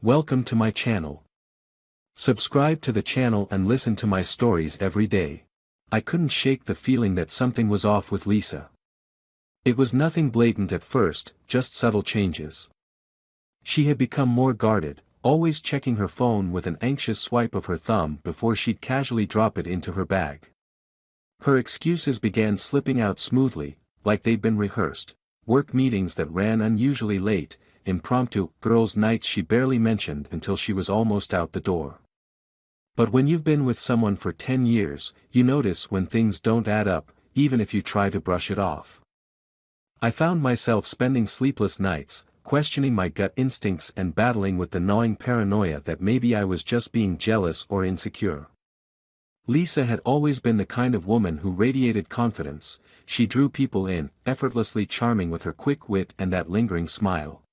Welcome to my channel. Subscribe to the channel and listen to my stories every day. I couldn't shake the feeling that something was off with Lisa. It was nothing blatant at first, just subtle changes. She had become more guarded, always checking her phone with an anxious swipe of her thumb before she'd casually drop it into her bag. Her excuses began slipping out smoothly, like they'd been rehearsed. Work meetings that ran unusually late, impromptu girls' nights she barely mentioned until she was almost out the door. But when you've been with someone for 10 years, you notice when things don't add up, even if you try to brush it off. I found myself spending sleepless nights, questioning my gut instincts and battling with the gnawing paranoia that maybe I was just being jealous or insecure. Lisa had always been the kind of woman who radiated confidence. She drew people in, effortlessly charming with her quick wit and that lingering smile.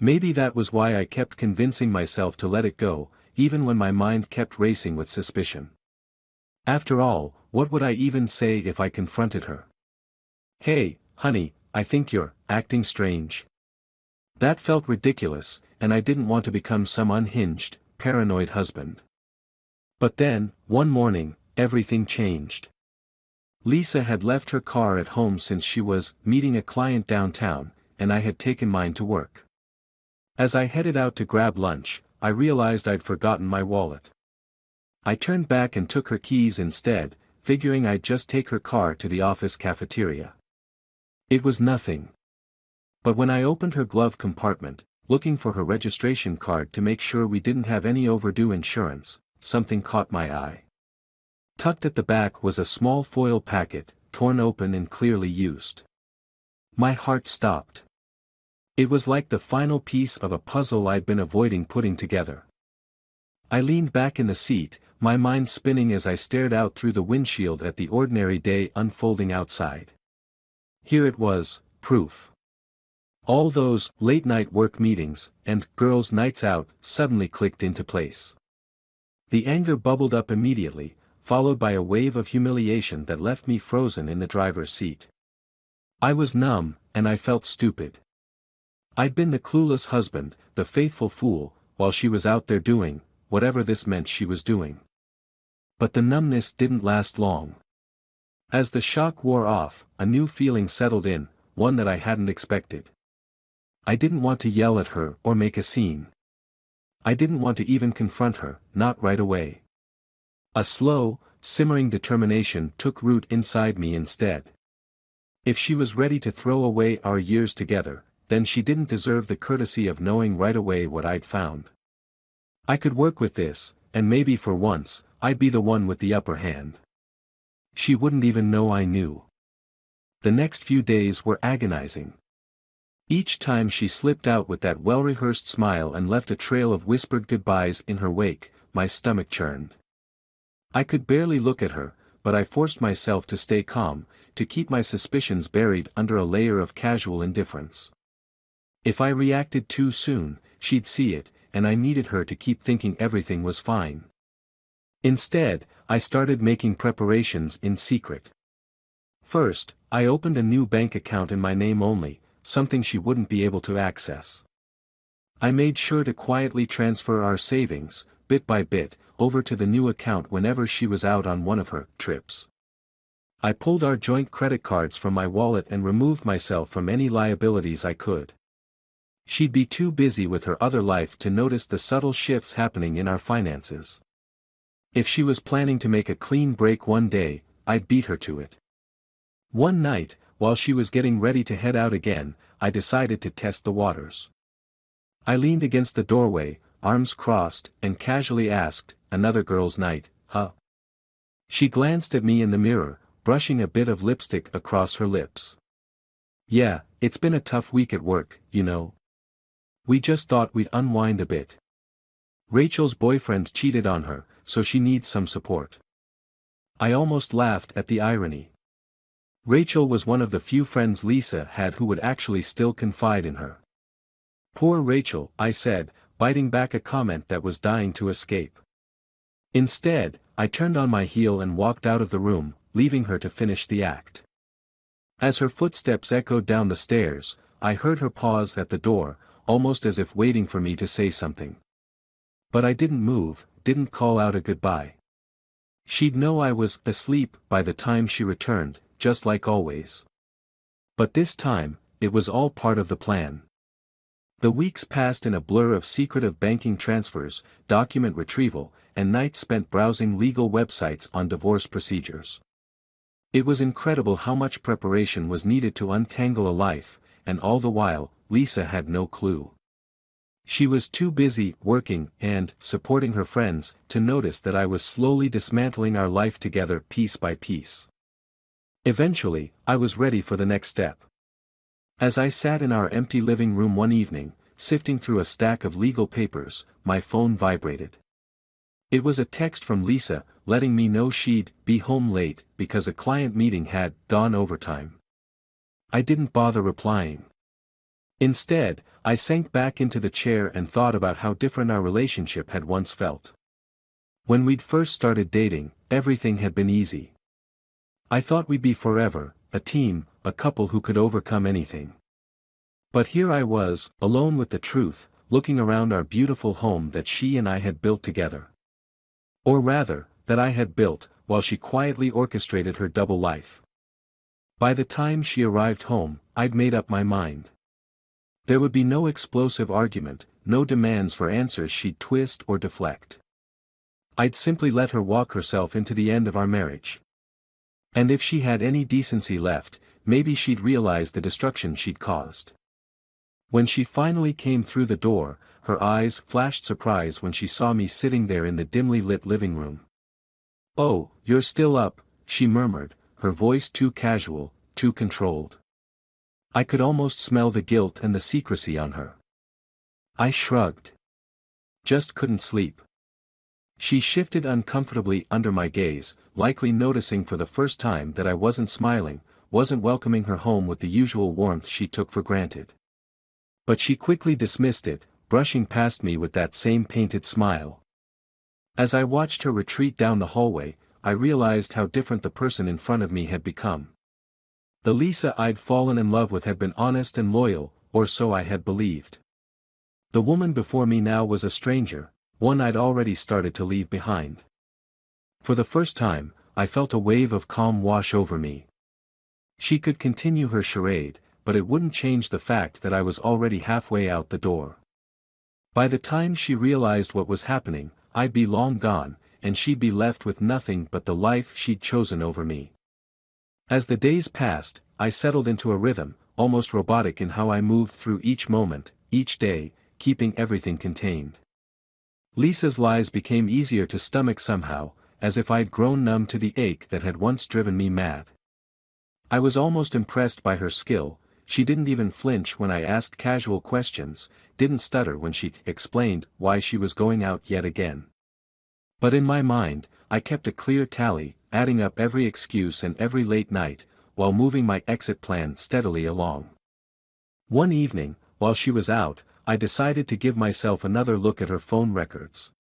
Maybe that was why I kept convincing myself to let it go, even when my mind kept racing with suspicion. After all, what would I even say if I confronted her? "Hey, honey, I think you're acting strange." That felt ridiculous, and I didn't want to become some unhinged, paranoid husband. But then, one morning, everything changed. Lisa had left her car at home since she was meeting a client downtown, and I had taken mine to work. As I headed out to grab lunch, I realized I'd forgotten my wallet. I turned back and took her keys instead, figuring I'd just take her car to the office cafeteria. It was nothing. But when I opened her glove compartment, looking for her registration card to make sure we didn't have any overdue insurance, something caught my eye. Tucked at the back was a small foil packet, torn open and clearly used. My heart stopped. It was like the final piece of a puzzle I'd been avoiding putting together. I leaned back in the seat, my mind spinning as I stared out through the windshield at the ordinary day unfolding outside. Here it was, proof. All those late-night work meetings and girls' nights out suddenly clicked into place. The anger bubbled up immediately, followed by a wave of humiliation that left me frozen in the driver's seat. I was numb, and I felt stupid. I'd been the clueless husband, the faithful fool, while she was out there doing whatever this meant she was doing. But the numbness didn't last long. As the shock wore off, a new feeling settled in, one that I hadn't expected. I didn't want to yell at her or make a scene. I didn't want to even confront her, not right away. A slow, simmering determination took root inside me instead. If she was ready to throw away our years together, then she didn't deserve the courtesy of knowing right away what I'd found. I could work with this, and maybe for once, I'd be the one with the upper hand. She wouldn't even know I knew. The next few days were agonizing. Each time she slipped out with that well-rehearsed smile and left a trail of whispered goodbyes in her wake, my stomach churned. I could barely look at her, but I forced myself to stay calm, to keep my suspicions buried under a layer of casual indifference. If I reacted too soon, she'd see it, and I needed her to keep thinking everything was fine. Instead, I started making preparations in secret. First, I opened a new bank account in my name only, something she wouldn't be able to access. I made sure to quietly transfer our savings, bit by bit, over to the new account whenever she was out on one of her trips. I pulled our joint credit cards from my wallet and removed myself from any liabilities I could. She'd be too busy with her other life to notice the subtle shifts happening in our finances. If she was planning to make a clean break one day, I'd beat her to it. One night, while she was getting ready to head out again, I decided to test the waters. I leaned against the doorway, arms crossed, and casually asked, "Another girl's night, huh?" She glanced at me in the mirror, brushing a bit of lipstick across her lips. "Yeah, it's been a tough week at work, you know. We just thought we'd unwind a bit. Rachel's boyfriend cheated on her, so she needs some support." I almost laughed at the irony. Rachel was one of the few friends Lisa had who would actually still confide in her. "Poor Rachel," I said, biting back a comment that was dying to escape. Instead, I turned on my heel and walked out of the room, leaving her to finish the act. As her footsteps echoed down the stairs, I heard her pause at the door, almost as if waiting for me to say something. But I didn't move, didn't call out a goodbye. She'd know I was asleep by the time she returned, just like always. But this time, it was all part of the plan. The weeks passed in a blur of secretive banking transfers, document retrieval, and nights spent browsing legal websites on divorce procedures. It was incredible how much preparation was needed to untangle a life, and all the while, Lisa had no clue. She was too busy working and supporting her friends to notice that I was slowly dismantling our life together piece by piece. Eventually, I was ready for the next step. As I sat in our empty living room one evening, sifting through a stack of legal papers, my phone vibrated. It was a text from Lisa, letting me know she'd be home late because a client meeting had gone overtime. I didn't bother replying. Instead, I sank back into the chair and thought about how different our relationship had once felt. When we'd first started dating, everything had been easy. I thought we'd be forever, a team, a couple who could overcome anything. But here I was, alone with the truth, looking around our beautiful home that she and I had built together. Or rather, that I had built, while she quietly orchestrated her double life. By the time she arrived home, I'd made up my mind. There would be no explosive argument, no demands for answers she'd twist or deflect. I'd simply let her walk herself into the end of our marriage. And if she had any decency left, maybe she'd realize the destruction she'd caused. When she finally came through the door, her eyes flashed surprise when she saw me sitting there in the dimly lit living room. "Oh, you're still up," she murmured, her voice too casual, too controlled. I could almost smell the guilt and the secrecy on her. I shrugged. "Just couldn't sleep." She shifted uncomfortably under my gaze, likely noticing for the first time that I wasn't smiling, wasn't welcoming her home with the usual warmth she took for granted. But she quickly dismissed it, brushing past me with that same painted smile. As I watched her retreat down the hallway, I realized how different the person in front of me had become. The Lisa I'd fallen in love with had been honest and loyal, or so I had believed. The woman before me now was a stranger, one I'd already started to leave behind. For the first time, I felt a wave of calm wash over me. She could continue her charade, but it wouldn't change the fact that I was already halfway out the door. By the time she realized what was happening, I'd be long gone, and she'd be left with nothing but the life she'd chosen over me. As the days passed, I settled into a rhythm, almost robotic in how I moved through each moment, each day, keeping everything contained. Lisa's lies became easier to stomach somehow, as if I'd grown numb to the ache that had once driven me mad. I was almost impressed by her skill. She didn't even flinch when I asked casual questions, didn't stutter when she explained why she was going out yet again. But in my mind, I kept a clear tally, adding up every excuse and every late night, while moving my exit plan steadily along. One evening, while she was out, I decided to give myself another look at her phone records.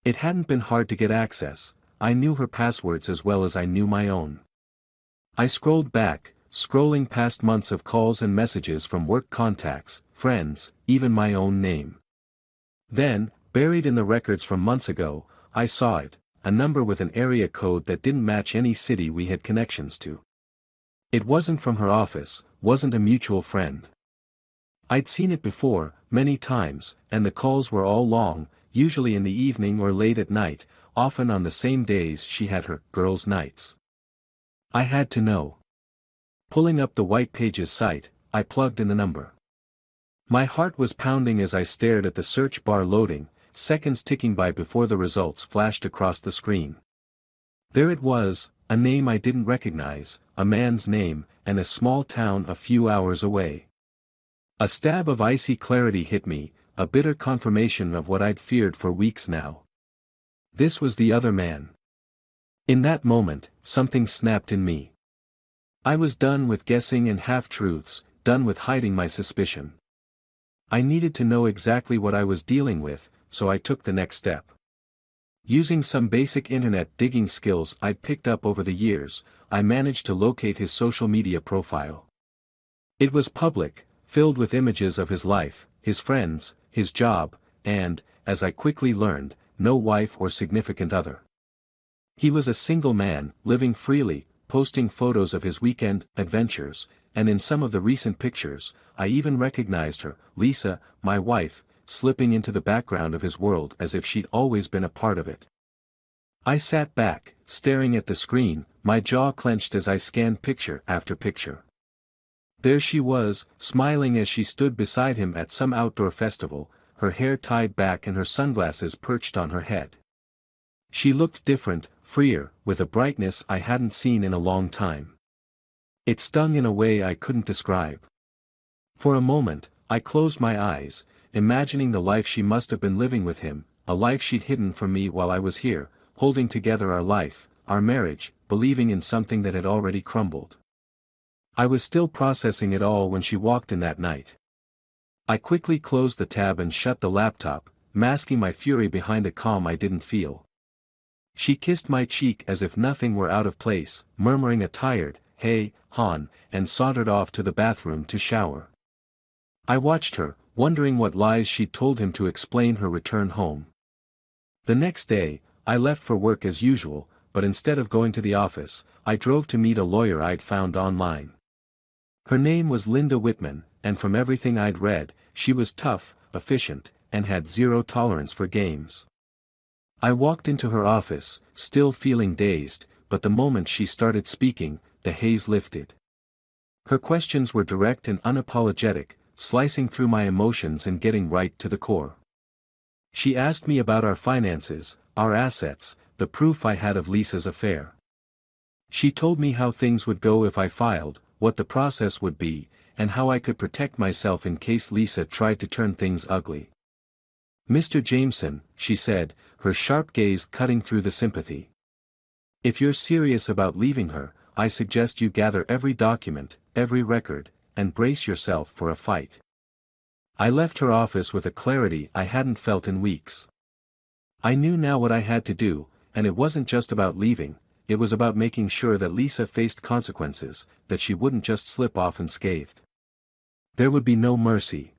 It hadn't been hard to get access, I knew her passwords as well as I knew my own. I scrolled back, scrolling past months of calls and messages from work contacts, friends, even my own name. Then, buried in the records from months ago, I saw it, a number with an area code that didn't match any city we had connections to. It wasn't from her office, wasn't a mutual friend. I'd seen it before, many times, and the calls were all long, usually in the evening or late at night, often on the same days she had her girls' nights. I had to know. Pulling up the White Pages site, I plugged in the number. My heart was pounding as I stared at the search bar loading, seconds ticking by before the results flashed across the screen. There it was, a name I didn't recognize, a man's name, and a small town a few hours away. A stab of icy clarity hit me, a bitter confirmation of what I'd feared for weeks now. This was the other man. In that moment, something snapped in me. I was done with guessing and half-truths, done with hiding my suspicion. I needed to know exactly what I was dealing with, so I took the next step. Using some basic internet digging skills I'd picked up over the years, I managed to locate his social media profile. It was public, filled with images of his life, his friends, his job, and, as I quickly learned, no wife or significant other. He was a single man, living freely, posting photos of his weekend adventures, and in some of the recent pictures, I even recognized her, Lisa, my wife, slipping into the background of his world as if she'd always been a part of it. I sat back, staring at the screen, my jaw clenched as I scanned picture after picture. There she was, smiling as she stood beside him at some outdoor festival, her hair tied back and her sunglasses perched on her head. She looked different, freer, with a brightness I hadn't seen in a long time. It stung in a way I couldn't describe. For a moment, I closed my eyes, imagining the life she must have been living with him, a life she'd hidden from me while I was here, holding together our life, our marriage, believing in something that had already crumbled. I was still processing it all when she walked in that night. I quickly closed the tab and shut the laptop, masking my fury behind a calm I didn't feel. She kissed my cheek as if nothing were out of place, murmuring a tired, "Hey, hon," and sauntered off to the bathroom to shower. I watched her, wondering what lies she'd told him to explain her return home. The next day, I left for work as usual, but instead of going to the office, I drove to meet a lawyer I'd found online. Her name was Linda Whitman, and from everything I'd read, she was tough, efficient, and had zero tolerance for games. I walked into her office, still feeling dazed, but the moment she started speaking, the haze lifted. Her questions were direct and unapologetic, slicing through my emotions and getting right to the core. She asked me about our finances, our assets, the proof I had of Lisa's affair. She told me how things would go if I filed, what the process would be, and how I could protect myself in case Lisa tried to turn things ugly. "Mr. Jameson," she said, her sharp gaze cutting through the sympathy. "If you're serious about leaving her, I suggest you gather every document, every record, and brace yourself for a fight." I left her office with a clarity I hadn't felt in weeks. I knew now what I had to do, and it wasn't just about leaving, it was about making sure that Lisa faced consequences, that she wouldn't just slip off unscathed. There would be no mercy.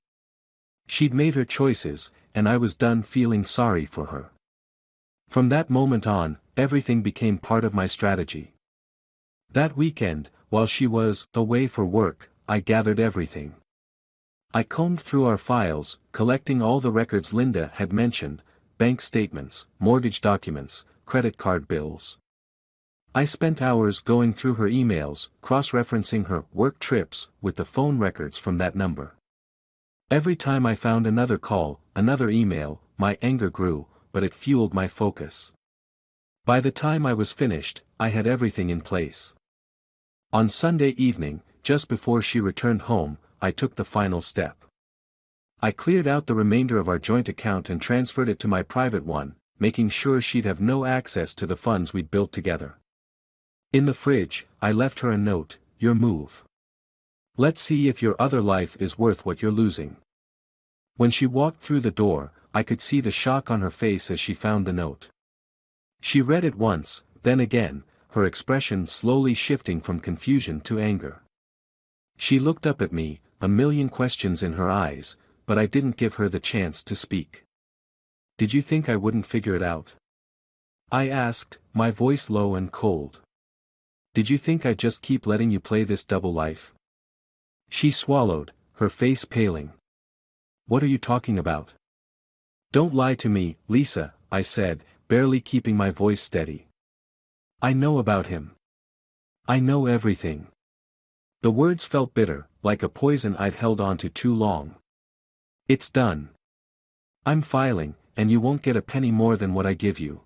She'd made her choices, and I was done feeling sorry for her. From that moment on, everything became part of my strategy. That weekend, while she was away for work, I gathered everything. I combed through our files, collecting all the records Linda had mentioned, bank statements, mortgage documents, credit card bills. I spent hours going through her emails, cross-referencing her work trips with the phone records from that number. Every time I found another call, another email, my anger grew, but it fueled my focus. By the time I was finished, I had everything in place. On Sunday evening, just before she returned home, I took the final step. I cleared out the remainder of our joint account and transferred it to my private one, making sure she'd have no access to the funds we'd built together. In the fridge, I left her a note, "Your move. Let's see if your other life is worth what you're losing." When she walked through the door, I could see the shock on her face as she found the note. She read it once, then again, her expression slowly shifting from confusion to anger. She looked up at me, a million questions in her eyes, but I didn't give her the chance to speak. "Did you think I wouldn't figure it out?" I asked, my voice low and cold. "Did you think I'd just keep letting you play this double life?" She swallowed, her face paling. "What are you talking about?" "Don't lie to me, Lisa," I said, barely keeping my voice steady. "I know about him. I know everything." The words felt bitter, like a poison I'd held on to too long. "It's done. I'm filing, and you won't get a penny more than what I give you."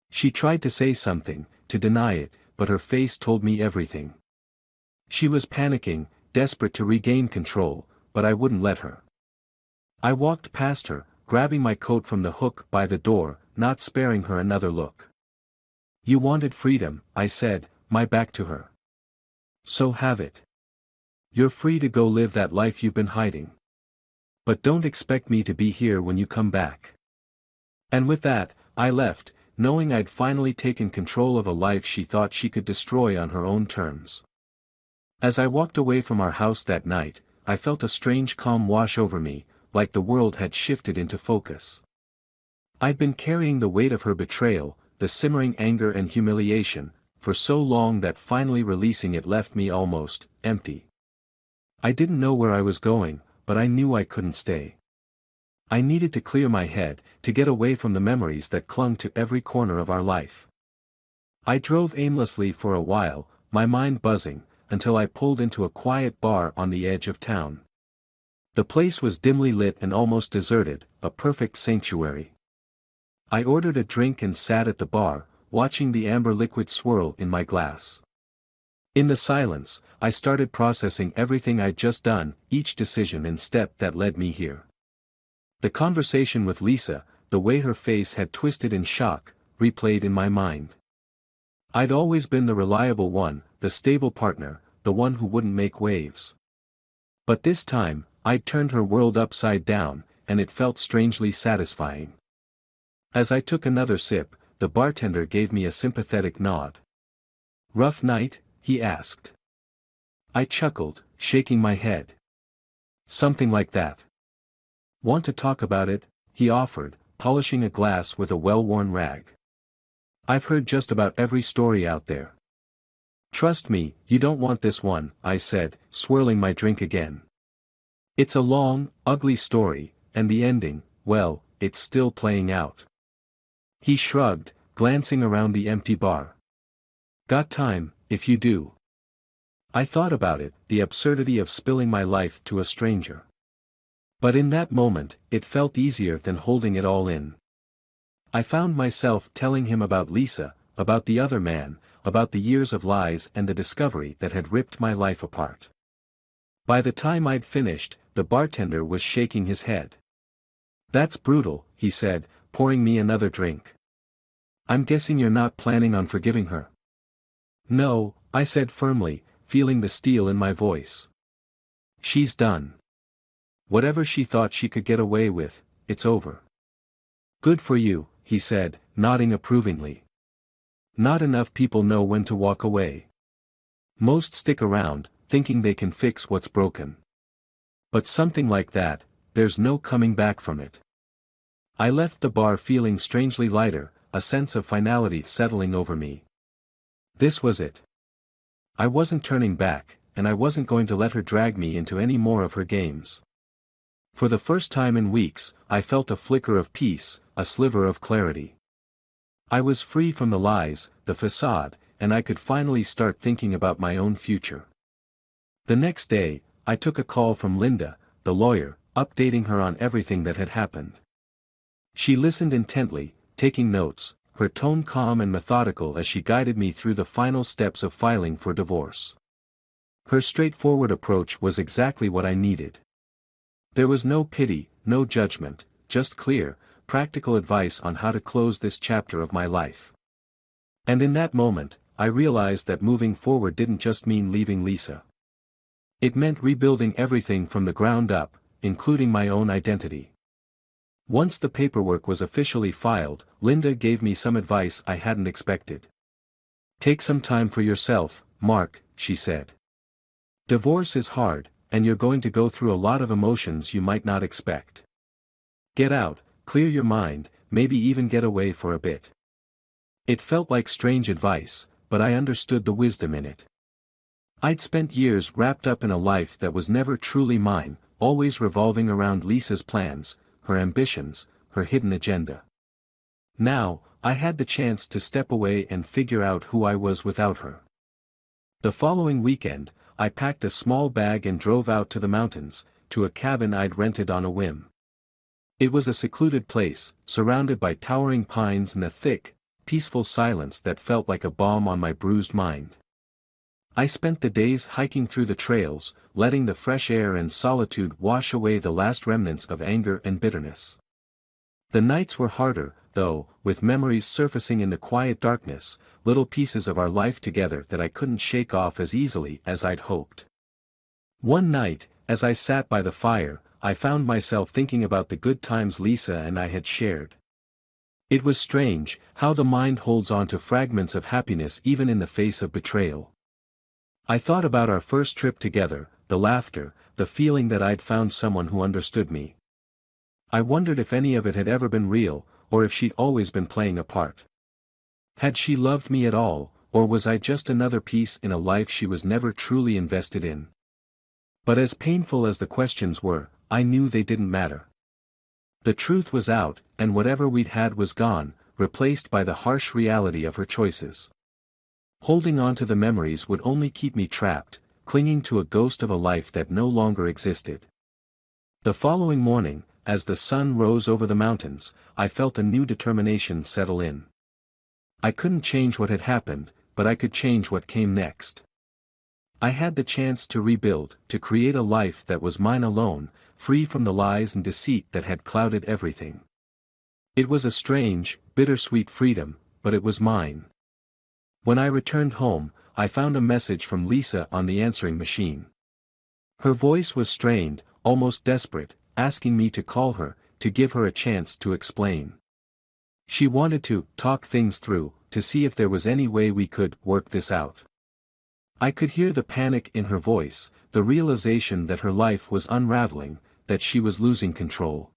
She tried to say something, to deny it, but her face told me everything. She was panicking, desperate to regain control, but I wouldn't let her. I walked past her, grabbing my coat from the hook by the door, not sparing her another look. "You wanted freedom," I said, my back to her. "So have it. You're free to go live that life you've been hiding. But don't expect me to be here when you come back." And with that, I left, knowing I'd finally taken control of a life she thought she could destroy on her own terms. As I walked away from our house that night, I felt a strange calm wash over me, like the world had shifted into focus. I'd been carrying the weight of her betrayal, the simmering anger and humiliation, for so long that finally releasing it left me almost empty. I didn't know where I was going, but I knew I couldn't stay. I needed to clear my head, to get away from the memories that clung to every corner of our life. I drove aimlessly for a while, my mind buzzing, until I pulled into a quiet bar on the edge of town. The place was dimly lit and almost deserted, a perfect sanctuary. I ordered a drink and sat at the bar, watching the amber liquid swirl in my glass. In the silence, I started processing everything I'd just done, each decision and step that led me here. The conversation with Lisa, the way her face had twisted in shock, replayed in my mind. I'd always been the reliable one, the stable partner, the one who wouldn't make waves. But this time, I'd turned her world upside down, and it felt strangely satisfying. As I took another sip, the bartender gave me a sympathetic nod. "Rough night?" he asked. I chuckled, shaking my head. "Something like that." "Want to talk about it?" he offered, polishing a glass with a well-worn rag. "I've heard just about every story out there." "Trust me, you don't want this one," I said, swirling my drink again. "It's a long, ugly story, and the ending, well, it's still playing out." He shrugged, glancing around the empty bar. "Got time, if you do." I thought about it, the absurdity of spilling my life to a stranger. But in that moment, it felt easier than holding it all in. I found myself telling him about Lisa, about the other man, about the years of lies and the discovery that had ripped my life apart. By the time I'd finished, the bartender was shaking his head. "That's brutal," he said, pouring me another drink. "I'm guessing you're not planning on forgiving her." "No," I said firmly, feeling the steel in my voice. "She's done. Whatever she thought she could get away with, it's over." "Good for you," he said, nodding approvingly. "Not enough people know when to walk away. Most stick around, thinking they can fix what's broken. But something like that, there's no coming back from it." I left the bar feeling strangely lighter, a sense of finality settling over me. This was it. I wasn't turning back, and I wasn't going to let her drag me into any more of her games. For the first time in weeks, I felt a flicker of peace, a sliver of clarity. I was free from the lies, the facade, and I could finally start thinking about my own future. The next day, I took a call from Linda, the lawyer, updating her on everything that had happened. She listened intently, taking notes, her tone calm and methodical as she guided me through the final steps of filing for divorce. Her straightforward approach was exactly what I needed. There was no pity, no judgment, just clear, practical advice on how to close this chapter of my life. And in that moment, I realized that moving forward didn't just mean leaving Lisa. It meant rebuilding everything from the ground up, including my own identity. Once the paperwork was officially filed, Linda gave me some advice I hadn't expected. "Take some time for yourself, Mark," she said. "Divorce is hard, and you're going to go through a lot of emotions you might not expect. Get out, clear your mind, maybe even get away for a bit." It felt like strange advice, but I understood the wisdom in it. I'd spent years wrapped up in a life that was never truly mine, always revolving around Lisa's plans, her ambitions, her hidden agenda. Now, I had the chance to step away and figure out who I was without her. The following weekend, I packed a small bag and drove out to the mountains, to a cabin I'd rented on a whim. It was a secluded place, surrounded by towering pines and a thick, peaceful silence that felt like a balm on my bruised mind. I spent the days hiking through the trails, letting the fresh air and solitude wash away the last remnants of anger and bitterness. The nights were harder, though, with memories surfacing in the quiet darkness, little pieces of our life together that I couldn't shake off as easily as I'd hoped. One night, as I sat by the fire, I found myself thinking about the good times Lisa and I had shared. It was strange, how the mind holds on to fragments of happiness even in the face of betrayal. I thought about our first trip together, the laughter, the feeling that I'd found someone who understood me. I wondered if any of it had ever been real, or if she'd always been playing a part. Had she loved me at all, or was I just another piece in a life she was never truly invested in? But as painful as the questions were, I knew they didn't matter. The truth was out, and whatever we'd had was gone, replaced by the harsh reality of her choices. Holding on to the memories would only keep me trapped, clinging to a ghost of a life that no longer existed. The following morning, as the sun rose over the mountains, I felt a new determination settle in. I couldn't change what had happened, but I could change what came next. I had the chance to rebuild, to create a life that was mine alone, free from the lies and deceit that had clouded everything. It was a strange, bittersweet freedom, but it was mine. When I returned home, I found a message from Lisa on the answering machine. Her voice was strained, almost desperate, asking me to call her, to give her a chance to explain. She wanted to talk things through, to see if there was any way we could work this out. I could hear the panic in her voice, the realization that her life was unraveling, that she was losing control.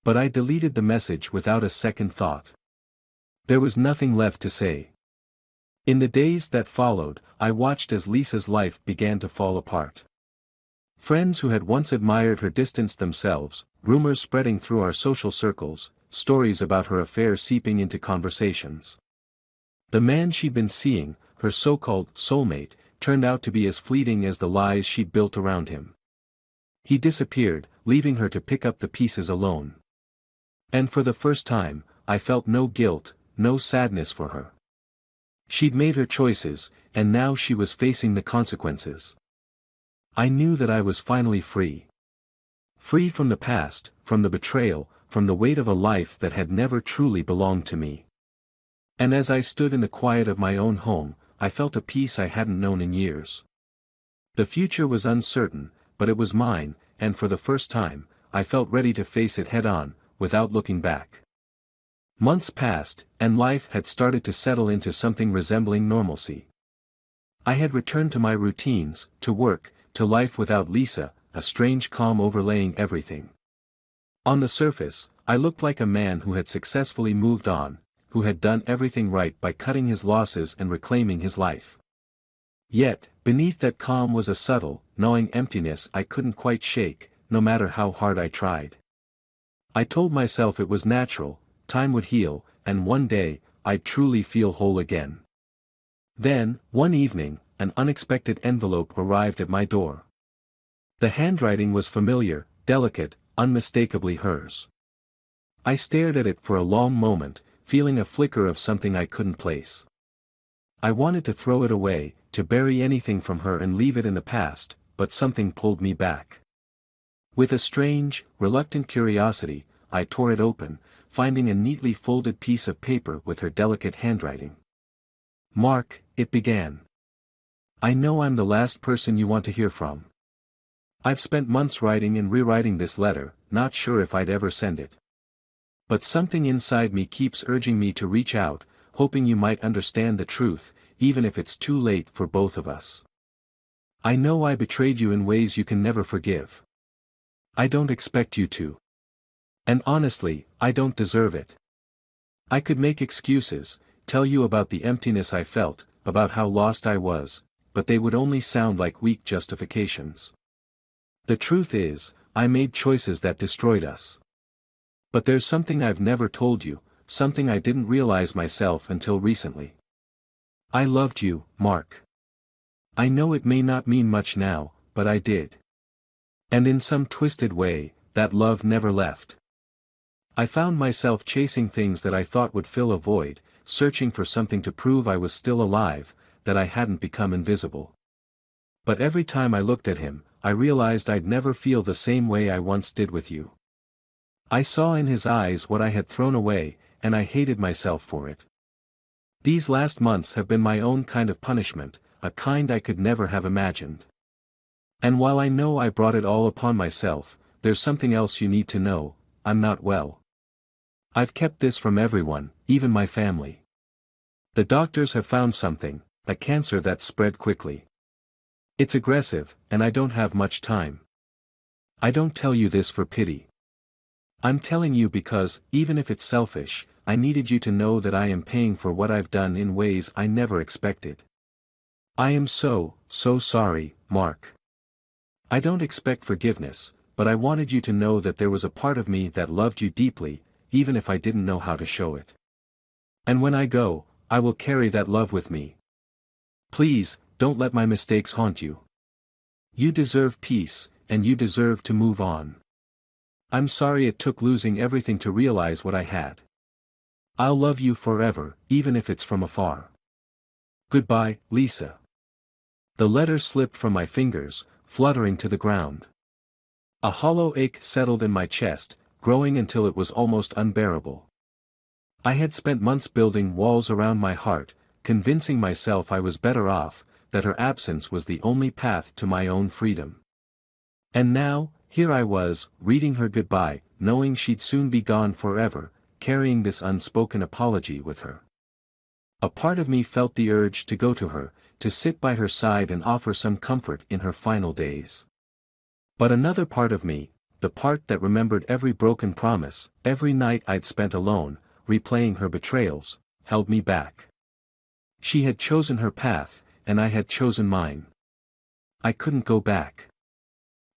But I deleted the message without a second thought. There was nothing left to say. In the days that followed, I watched as Lisa's life began to fall apart. Friends who had once admired her distanced themselves, rumors spreading through our social circles, stories about her affair seeping into conversations. The man she'd been seeing, her so-called soulmate, turned out to be as fleeting as the lies she'd built around him. He disappeared, leaving her to pick up the pieces alone. And for the first time, I felt no guilt, no sadness for her. She'd made her choices, and now she was facing the consequences. I knew that I was finally free. Free from the past, from the betrayal, from the weight of a life that had never truly belonged to me. And as I stood in the quiet of my own home, I felt a peace I hadn't known in years. The future was uncertain, but it was mine, and for the first time, I felt ready to face it head-on, without looking back. Months passed, and life had started to settle into something resembling normalcy. I had returned to my routines, to work, to life without Lisa, a strange calm overlaying everything. On the surface, I looked like a man who had successfully moved on, who had done everything right by cutting his losses and reclaiming his life. Yet, beneath that calm was a subtle, gnawing emptiness I couldn't quite shake, no matter how hard I tried. I told myself it was natural, time would heal, and one day, I'd truly feel whole again. Then, one evening, an unexpected envelope arrived at my door. The handwriting was familiar, delicate, unmistakably hers. I stared at it for a long moment, feeling a flicker of something I couldn't place. I wanted to throw it away, to bury anything from her and leave it in the past, but something pulled me back. With a strange, reluctant curiosity, I tore it open, finding a neatly folded piece of paper with her delicate handwriting. "Mark," it began. "I know I'm the last person you want to hear from. I've spent months writing and rewriting this letter, not sure if I'd ever send it. But something inside me keeps urging me to reach out, hoping you might understand the truth, even if it's too late for both of us. I know I betrayed you in ways you can never forgive. I don't expect you to. And honestly, I don't deserve it. I could make excuses, tell you about the emptiness I felt, about how lost I was, but they would only sound like weak justifications. The truth is, I made choices that destroyed us. But there's something I've never told you, something I didn't realize myself until recently. I loved you, Mark. I know it may not mean much now, but I did. And in some twisted way, that love never left. I found myself chasing things that I thought would fill a void, searching for something to prove I was still alive, that I hadn't become invisible. But every time I looked at him, I realized I'd never feel the same way I once did with you. I saw in his eyes what I had thrown away, and I hated myself for it. These last months have been my own kind of punishment, a kind I could never have imagined. And while I know I brought it all upon myself, there's something else you need to know: I'm not well. I've kept this from everyone, even my family. The doctors have found something, a cancer that's spread quickly. It's aggressive, and I don't have much time. I don't tell you this for pity. I'm telling you because, even if it's selfish, I needed you to know that I am paying for what I've done in ways I never expected. I am so sorry, Mark. I don't expect forgiveness, but I wanted you to know that there was a part of me that loved you deeply, even if I didn't know how to show it. And when I go, I will carry that love with me. Please, don't let my mistakes haunt you. You deserve peace, and you deserve to move on. I'm sorry it took losing everything to realize what I had. I'll love you forever, even if it's from afar. Goodbye, Lisa. The letter slipped from my fingers, fluttering to the ground. A hollow ache settled in my chest, growing until it was almost unbearable. I had spent months building walls around my heart, convincing myself I was better off, that her absence was the only path to my own freedom. And now, here I was, reading her goodbye, knowing she'd soon be gone forever, carrying this unspoken apology with her. A part of me felt the urge to go to her, to sit by her side and offer some comfort in her final days. But another part of me, the part that remembered every broken promise, every night I'd spent alone, replaying her betrayals, held me back. She had chosen her path, and I had chosen mine. I couldn't go back.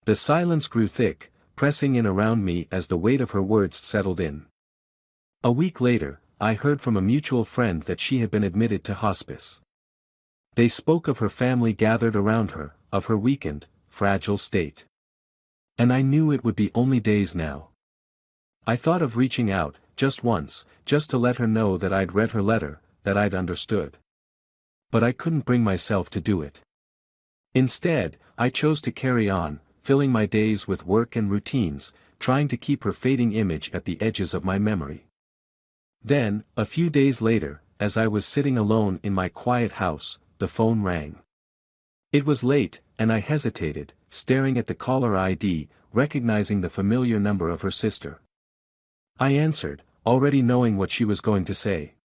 The silence grew thick, pressing in around me as the weight of her words settled in. A week later, I heard from a mutual friend that she had been admitted to hospice. They spoke of her family gathered around her, of her weakened, fragile state. And I knew it would be only days now. I thought of reaching out, just once, just to let her know that I'd read her letter, that I'd understood. But I couldn't bring myself to do it. Instead, I chose to carry on, filling my days with work and routines, trying to keep her fading image at the edges of my memory. Then, a few days later, as I was sitting alone in my quiet house, the phone rang. It was late, and I hesitated, staring at the caller ID, recognizing the familiar number of her sister. I answered, already knowing what she was going to say.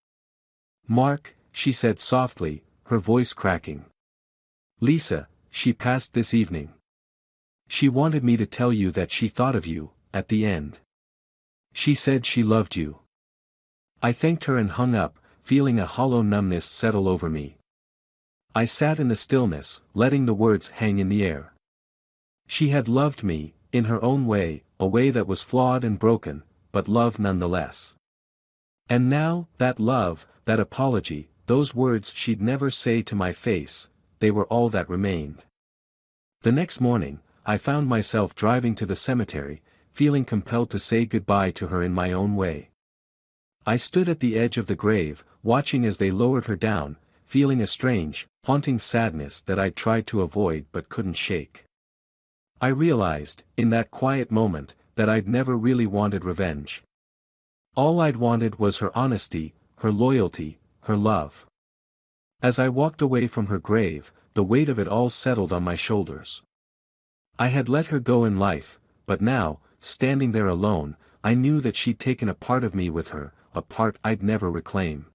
"Mark," she said softly, her voice cracking. "Lisa, she passed this evening. She wanted me to tell you that she thought of you, at the end. She said she loved you." I thanked her and hung up, feeling a hollow numbness settle over me. I sat in the stillness, letting the words hang in the air. She had loved me, in her own way, a way that was flawed and broken, but love nonetheless. And now, that love, that apology, those words she'd never say to my face, they were all that remained. The next morning, I found myself driving to the cemetery, feeling compelled to say goodbye to her in my own way. I stood at the edge of the grave, watching as they lowered her down, feeling a strange, haunting sadness that I'd tried to avoid but couldn't shake. I realized, in that quiet moment, that I'd never really wanted revenge. All I'd wanted was her honesty, her loyalty, her love. As I walked away from her grave, the weight of it all settled on my shoulders. I had let her go in life, but now, standing there alone, I knew that she'd taken a part of me with her, a part I'd never reclaim.